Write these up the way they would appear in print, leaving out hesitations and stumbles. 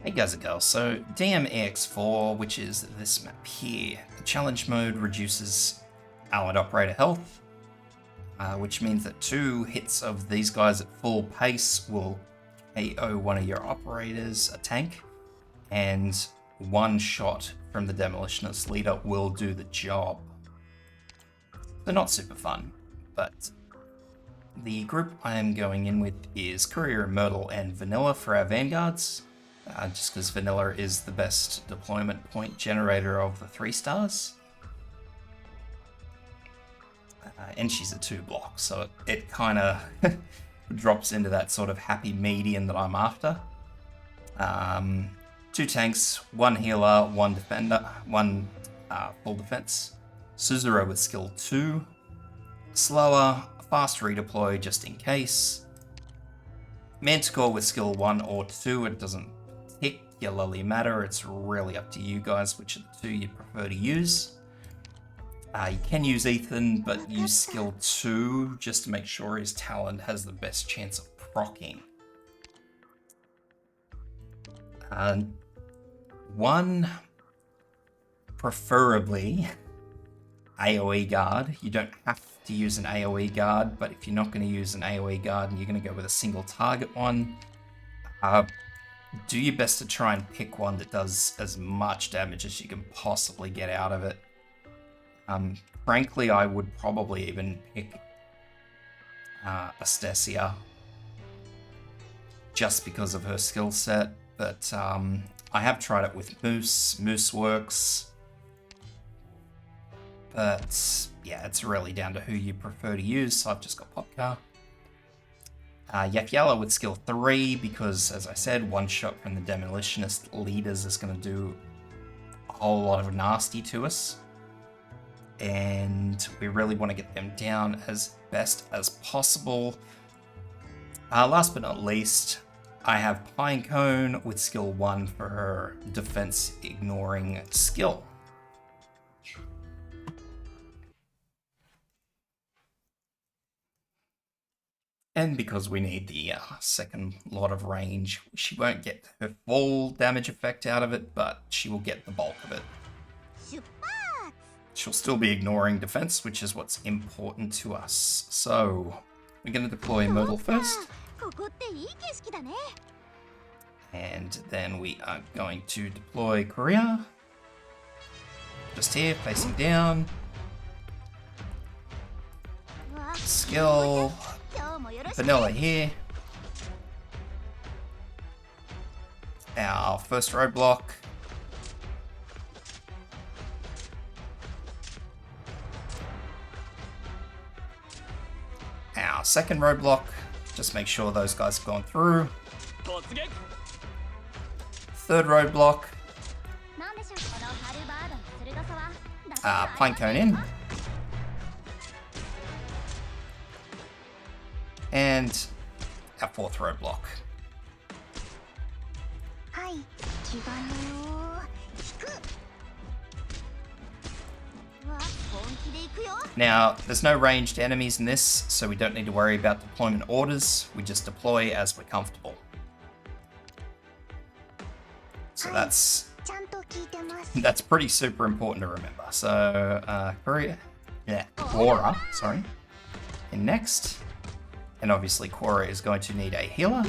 Hey guys and girls, so DM-EX-4, which is this map here, the challenge mode reduces allied operator health, which means that 2 hits of these guys at full pace will KO one of your operators, a tank, and 1 shot from the demolitionist leader will do the job. They're not super fun, but the group I am going in with is Courier, Myrtle, and Vanilla for our vanguards. Just because Vanilla is the best deployment point generator of the 3 stars. And she's a 2 block, so it kind of drops into that sort of happy median that I'm after. 2 tanks, 1 healer, 1 defender, 1 full defense. Suzuro with skill 2. Slower, fast redeploy just in case. Manticore with skill 1 or 2, it doesn't particularly matter, it's really up to you guys which of the 2 you prefer to use. You can use Ethan, but use skill 2 just to make sure his talent has the best chance of proccing. 1, preferably AoE guard. You don't have to use an AoE guard, but if you're not going to use an AoE guard and you're going to go with a single target one, do your best to try and pick one that does as much damage as you can possibly get out of it. Frankly, I would probably even pick Astasia just because of her skill set, but I have tried it with Moose. Moose works, but yeah, it's really down to who you prefer to use, so I've just got Popcar. Yakyala with skill 3, because as I said, 1 shot from the demolitionist leaders is going to do a whole lot of nasty to us. And we really want to get them down as best as possible. Last but not least, I have Pinecone with skill 1 for her defense ignoring skill. And because we need the second lot of range, she won't get her full damage effect out of it, but she will get the bulk of it. She'll still be ignoring defense, which is what's important to us. So, we're going to deploy Myrtle first. And then we are going to deploy Courier. Just here, facing down. Skill. Vanilla here. Our first roadblock. Our second roadblock. Just make sure those guys have gone through. Third roadblock. Pinecone in. And our 4th roadblock. Now, there's no ranged enemies in this, so we don't need to worry about deployment orders. We just deploy as we're comfortable. So that's pretty super important to remember. So, Quora, sorry, in next. And obviously Quora is going to need a healer.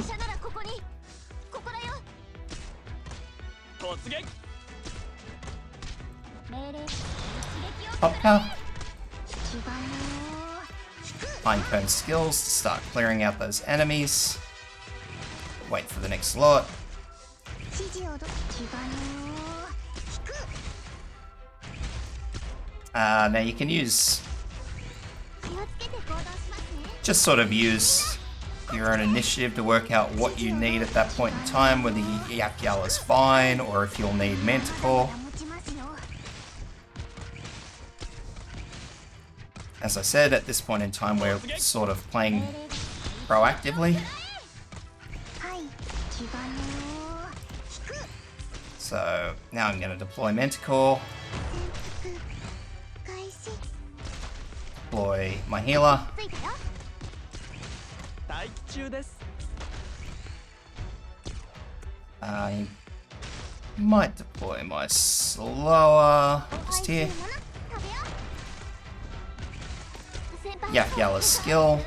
Popcar. Pinecone skills to start clearing out those enemies. Wait for the next lot. Now you can use... just sort of use your own initiative to work out what you need at that point in time, whether Yakyala is fine or if you'll need Manticore. As I said, at this point in time we're sort of playing proactively. So now I'm going to deploy Manticore. Deploy my healer. Might deploy my slower just here. Yapyala's skill.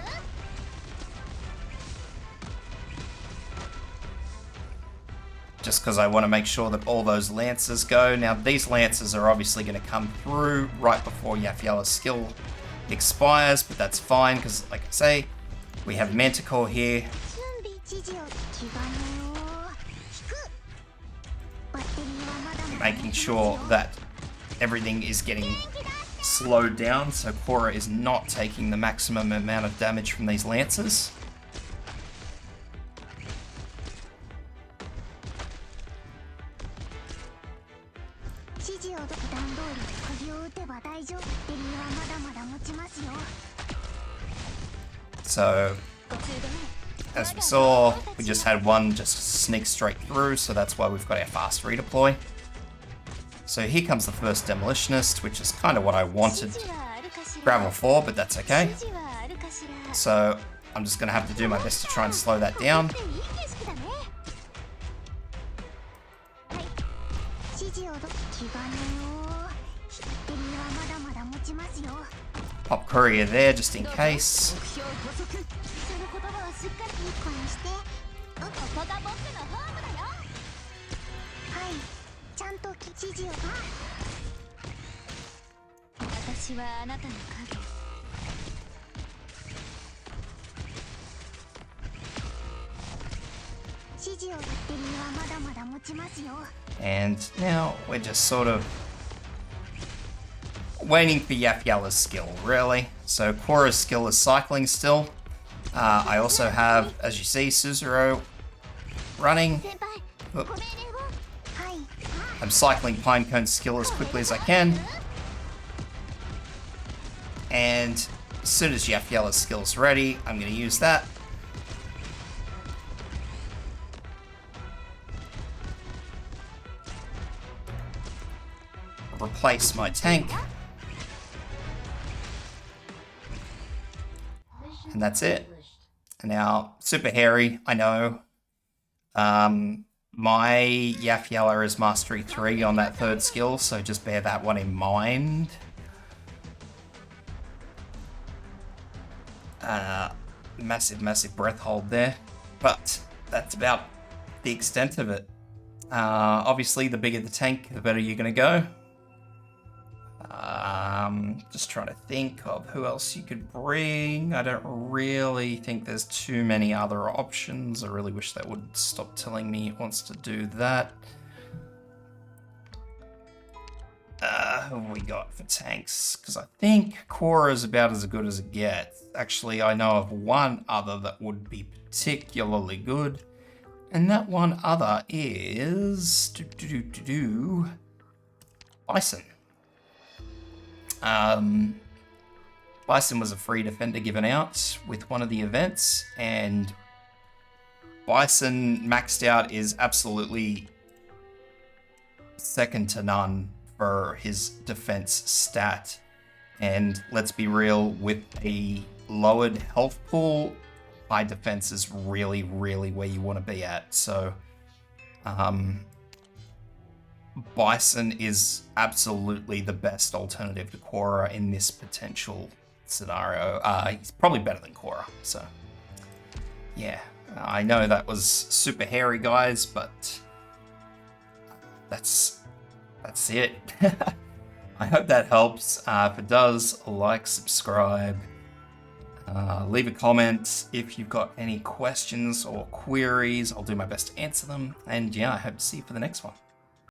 Just because I want to make sure that all those lancers go. Now these lancers are obviously going to come through right before Yapyala's skill expires, but that's fine because, like I say, we have Manticore here. Making sure that everything is getting slowed down so Korra is not taking the maximum amount of damage from these lancers. So, as we saw, we just had one just sneak straight through, so that's why we've got our fast redeploy. So here comes the first Demolitionist, which is kind of what I wanted Gravel for, but that's okay. So I'm just going to have to do my best to try and slow that down. Pop Courier there just in case. And now we're just sort of waiting for Yapyala's skill, really. So Korra's skill is cycling still. I also have, as you see, Suzuro running. Oop. I'm cycling Pinecone's skill as quickly as I can. And as soon as Yapyala's skill's ready, I'm going to use that. Replace my tank. And that's it. Now, super hairy, I know. My Yapyala is Mastery 3 on that third skill, so just bear that one in mind. Massive breath hold there. But that's about the extent of it. Obviously, the bigger the tank, the better you're going to go. Just trying to think of who else you could bring. I don't really think there's too many other options. I really wish that would stop telling me it wants to do that. Who have we got for tanks? Because I think Korra is about as good as it gets. Actually, I know of one other that would be particularly good. And that one other is... Bison. Bison was a free defender given out with one of the events, and Bison maxed out is absolutely second to none for his defense stat. And let's be real, with a lowered health pool, high defense is really where you want to be at. So Bison is absolutely the best alternative to Korra in this potential scenario. He's probably better than Korra, so yeah. I know that was super hairy, guys, but that's it. I hope that helps. If it does, like, subscribe, leave a comment if you've got any questions or queries. I'll do my best to answer them, and yeah, I hope to see you for the next one.